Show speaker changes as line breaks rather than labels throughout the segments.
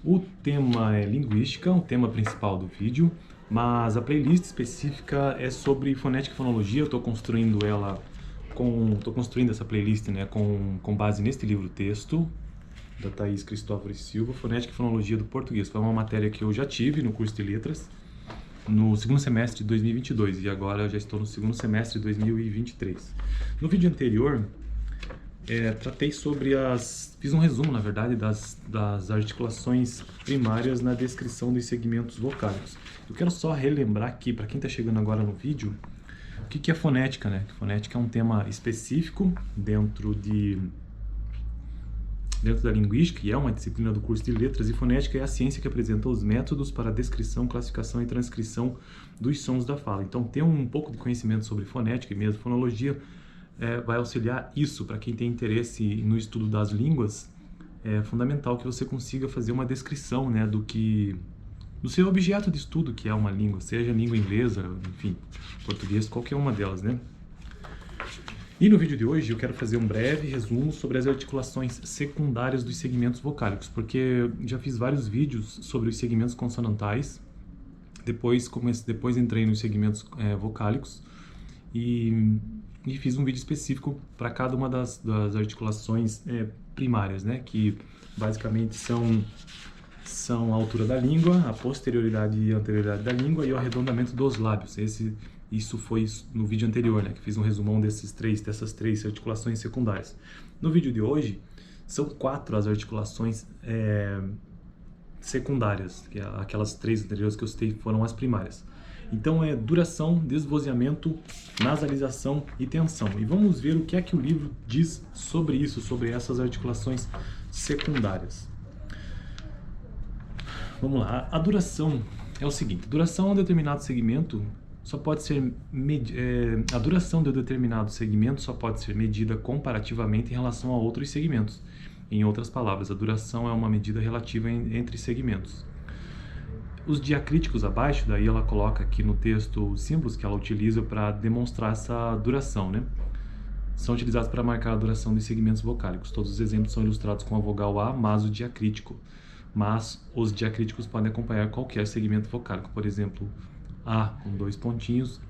O tema é linguística, o tema principal do vídeo, mas a playlist específica é sobre fonética e fonologia. Eu estou construindo essa playlist, né, com base neste livro-texto da Thaís Cristóforo e Silva, Fonética e Fonologia do Português. Foi uma matéria que eu já tive no curso de letras no segundo semestre de 2022 e agora eu já estou no segundo semestre de 2023. No vídeo anterior, fiz um resumo, na verdade, das articulações primárias na descrição dos segmentos vocálicos. Eu quero só relembrar aqui, para quem está chegando agora no vídeo, o que é fonética, né? Fonética é um tema específico dentro da linguística, e é uma disciplina do curso de letras, e fonética é a ciência que apresenta os métodos para a descrição, classificação e transcrição dos sons da fala. Então, ter um pouco de conhecimento sobre fonética e mesmo fonologia vai auxiliar isso. Para quem tem interesse no estudo das línguas, é fundamental que você consiga fazer uma descrição, né, do seu objeto de estudo, que é uma língua, seja língua inglesa, enfim, português, qualquer uma delas, né? E no vídeo de hoje eu quero fazer um breve resumo sobre as articulações secundárias dos segmentos vocálicos, porque já fiz vários vídeos sobre os segmentos consonantais, depois entrei nos segmentos vocálicos e fiz um vídeo específico para cada uma das articulações primárias, né, que basicamente são a altura da língua, a posterioridade e a anterioridade da língua e o arredondamento dos lábios. Isso foi no vídeo anterior, né, que fiz um resumão dessas três articulações secundárias. No vídeo de hoje, são 4 as articulações secundárias, que aquelas 3 anteriores que eu citei foram as primárias. Então é duração, desvozeamento, nasalização e tensão. E vamos ver o que é que o livro diz sobre isso, sobre essas articulações secundárias. Vamos lá, a duração é o seguinte: duração de um determinado segmento só pode ser a duração de um determinado segmento só pode ser medida comparativamente em relação a outros segmentos. Em outras palavras, a duração é uma medida relativa entre segmentos. Os diacríticos abaixo, daí ela coloca aqui no texto os símbolos que ela utiliza para demonstrar essa duração, né? São utilizados para marcar a duração dos segmentos vocálicos. Todos os exemplos são ilustrados com a vogal A, mas o diacrítico. Mas os diacríticos podem acompanhar qualquer segmento vocálico. Por exemplo, A com 2 pontinhos,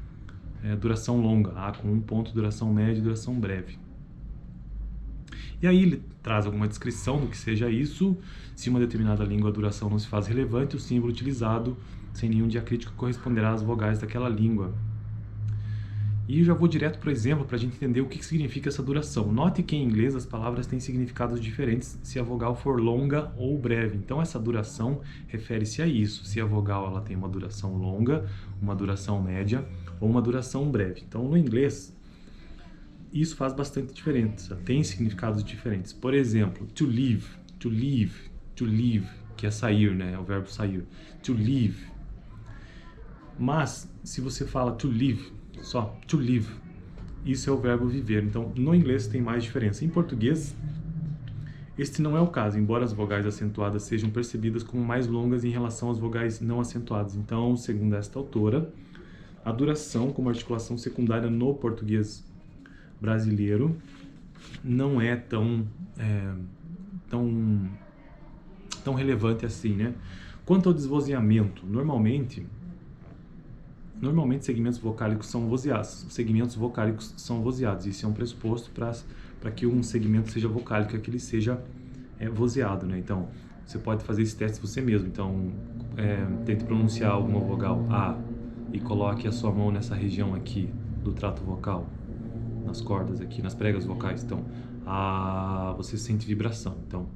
duração longa. A com 1 ponto, duração média e duração breve. E aí ele traz alguma descrição do que seja isso. Se uma determinada língua a duração não se faz relevante, o símbolo utilizado sem nenhum diacrítico corresponderá às vogais daquela língua. E eu já vou direto para o exemplo para a gente entender o que significa essa duração. Note que em inglês as palavras têm significados diferentes se a vogal for longa ou breve. Então essa duração refere-se a isso. Se a vogal ela tem uma duração longa, uma duração média ou uma duração breve. Então no inglês isso faz bastante diferença, tem significados diferentes. Por exemplo, to leave, que é sair, né? É o verbo sair. To leave. Mas, se você fala to live, só to live, isso é o verbo viver. Então, no inglês tem mais diferença. Em português, este não é o caso, embora as vogais acentuadas sejam percebidas como mais longas em relação às vogais não acentuadas. Então, segundo esta autora, a duração como articulação secundária no português brasileiro não é tão relevante assim, né? Quanto ao desvozeamento, normalmente segmentos vocálicos são vozeados. Segmentos vocálicos são vozeados. Isso é um pressuposto para que um segmento seja vocálico, é que ele seja vozeado, né? Então, você pode fazer esse teste você mesmo. Então, tente pronunciar alguma vogal A e coloque a sua mão nessa região aqui do trato vocal, nas cordas aqui, nas pregas vocais. Então, você sente vibração. Então,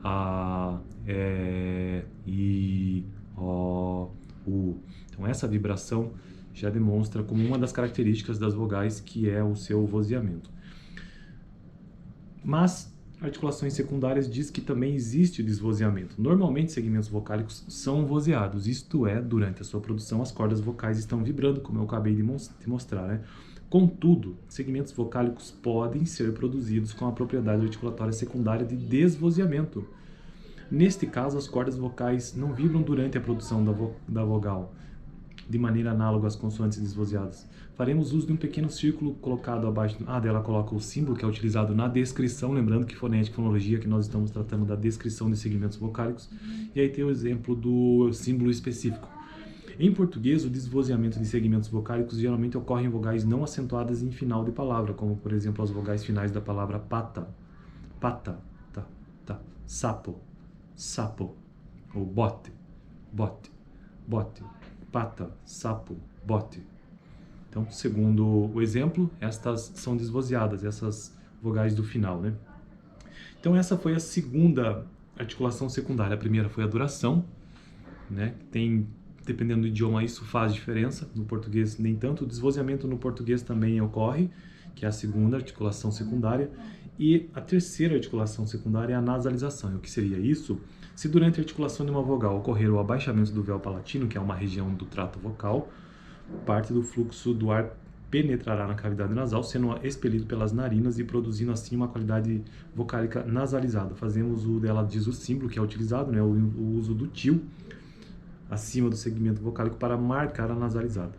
A, E, I, O, U. Então, essa vibração já demonstra como uma das características das vogais que é o seu vozeamento. Mas, articulações secundárias diz que também existe o desvozeamento. Normalmente, segmentos vocálicos são vozeados, isto é, durante a sua produção, as cordas vocais estão vibrando, como eu acabei de mostrar, né? Contudo, segmentos vocálicos podem ser produzidos com a propriedade articulatória secundária de desvozeamento. Neste caso, as cordas vocais não vibram durante a produção da vogal, de maneira análoga às consoantes desvozeadas. Faremos uso de um pequeno círculo colocado abaixo. Dela coloca o símbolo que é utilizado na descrição, lembrando que fonética e fonologia, que nós estamos tratando da descrição de segmentos vocálicos. E aí tem o exemplo do símbolo específico. Em português, o desvozeamento de segmentos vocálicos geralmente ocorre em vogais não acentuadas em final de palavra, como por exemplo as vogais finais da palavra pata, pata, tá, sapo, sapo, ou bote, bote, bote, pata, sapo, bote. Então, segundo o exemplo, estas são desvozeadas, essas vogais do final, né? Então, essa foi a segunda articulação secundária. A primeira foi a duração, né? Dependendo do idioma, isso faz diferença. No português, nem tanto. O desvozeamento no português também ocorre, que é a segunda articulação secundária. E a terceira articulação secundária é a nasalização. E o que seria isso? Se durante a articulação de uma vogal ocorrer o abaixamento do véu palatino, que é uma região do trato vocal, parte do fluxo do ar penetrará na cavidade nasal, sendo expelido pelas narinas e produzindo assim uma qualidade vocálica nasalizada. Fazemos dela diz o símbolo que é utilizado, né, o uso do til acima do segmento vocálico para marcar a nasalizada.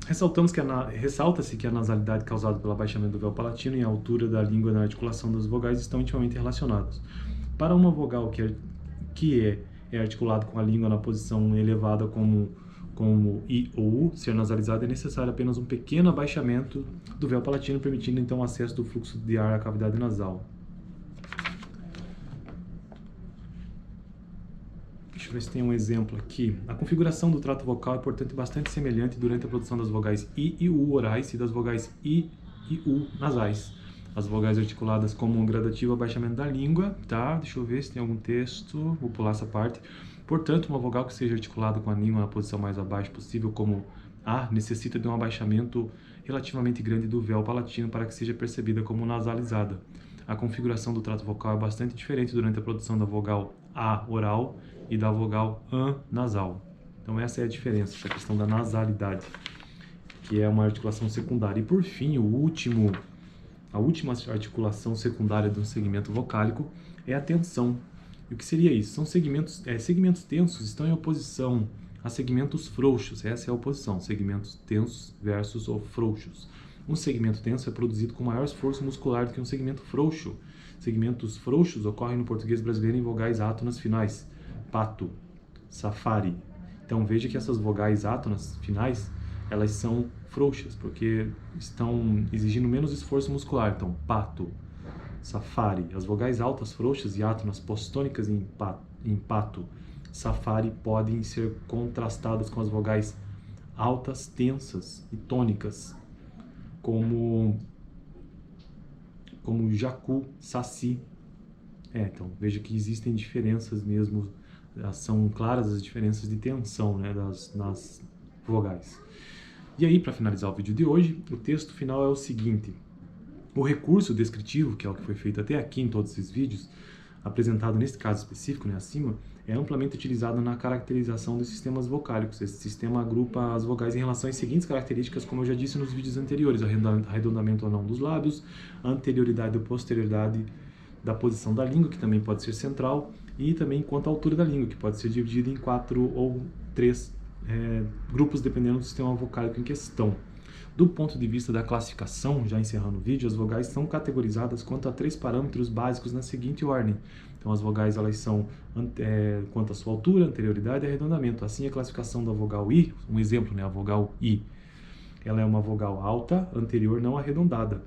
Ressalta-se que a nasalidade causada pelo abaixamento do véu palatino e a altura da língua na articulação das vogais estão intimamente relacionados. Para uma vogal que é articulado com a língua na posição elevada como I ou U, ser nasalizada é necessário apenas um pequeno abaixamento do véu palatino, permitindo então o acesso do fluxo de ar à cavidade nasal. Deixa eu ver se tem um exemplo aqui. A configuração do trato vocal é, portanto, bastante semelhante durante a produção das vogais I e U orais e das vogais I e U nasais. As vogais articuladas como um gradativo abaixamento da língua, tá? Deixa eu ver se tem algum texto, vou pular essa parte. Portanto, uma vogal que seja articulada com a língua na posição mais abaixo possível, como A, necessita de um abaixamento relativamente grande do véu palatino para que seja percebida como nasalizada. A configuração do trato vocal é bastante diferente durante a produção da vogal A oral e da vogal AN nasal. Então essa é a diferença, essa questão da nasalidade, que é uma articulação secundária. E por fim, a última articulação secundária do segmento vocálico é a tensão. E o que seria isso? São segmentos tensos estão em oposição a segmentos frouxos. Essa é a oposição, segmentos tensos versus ou frouxos. Um segmento tenso é produzido com maior esforço muscular do que um segmento frouxo. Segmentos frouxos ocorrem no português brasileiro em vogais átonas finais, pato, safari. Então veja que essas vogais átonas finais, elas são frouxas, porque estão exigindo menos esforço muscular. Então, pato, safari. As vogais altas frouxas e átonas postônicas em pato, safari podem ser contrastadas com as vogais altas tensas e tônicas, como jacu, saci. Então, veja que existem diferenças mesmo, são claras as diferenças de tensão, né, nas vogais. E aí, para finalizar o vídeo de hoje, o texto final é o seguinte: o recurso descritivo, que é o que foi feito até aqui em todos esses vídeos, apresentado nesse caso específico, né, acima, é amplamente utilizado na caracterização dos sistemas vocálicos. Esse sistema agrupa as vogais em relação às seguintes características, como eu já disse nos vídeos anteriores: arredondamento ou não dos lábios, anterioridade ou posterioridade da posição da língua, que também pode ser central, e também quanto à altura da língua, que pode ser dividida em 4 ou 3 grupos, dependendo do sistema vocálico em questão. Do ponto de vista da classificação, já encerrando o vídeo, as vogais são categorizadas quanto a 3 parâmetros básicos na seguinte ordem. Então, as vogais elas são quanto à sua altura, anterioridade e arredondamento. Assim, a classificação da vogal I, um exemplo, né, a vogal I, ela é uma vogal alta, anterior, não arredondada.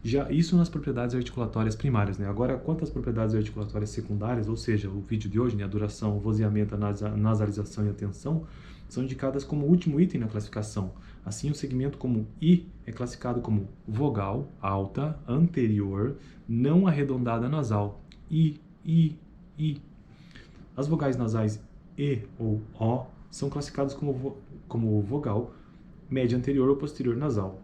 Já isso nas propriedades articulatórias primárias, né? Agora, quanto às propriedades articulatórias secundárias, ou seja, o vídeo de hoje, né, a duração, o vozeamento, a nasalização e a tensão, são indicadas como último item na classificação. Assim, o segmento como I é classificado como vogal alta, anterior, não arredondada nasal. I. As vogais nasais E ou O são classificadas como vogal média anterior ou posterior nasal.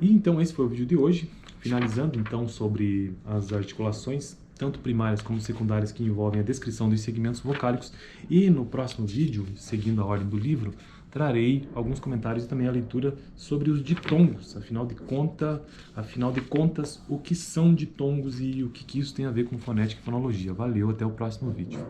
E então esse foi o vídeo de hoje, finalizando então sobre as articulações, tanto primárias como secundárias, que envolvem a descrição dos segmentos vocálicos. E no próximo vídeo, seguindo a ordem do livro, trarei alguns comentários e também a leitura sobre os ditongos. Afinal de contas, o que são ditongos e o que isso tem a ver com fonética e fonologia. Valeu, até o próximo vídeo.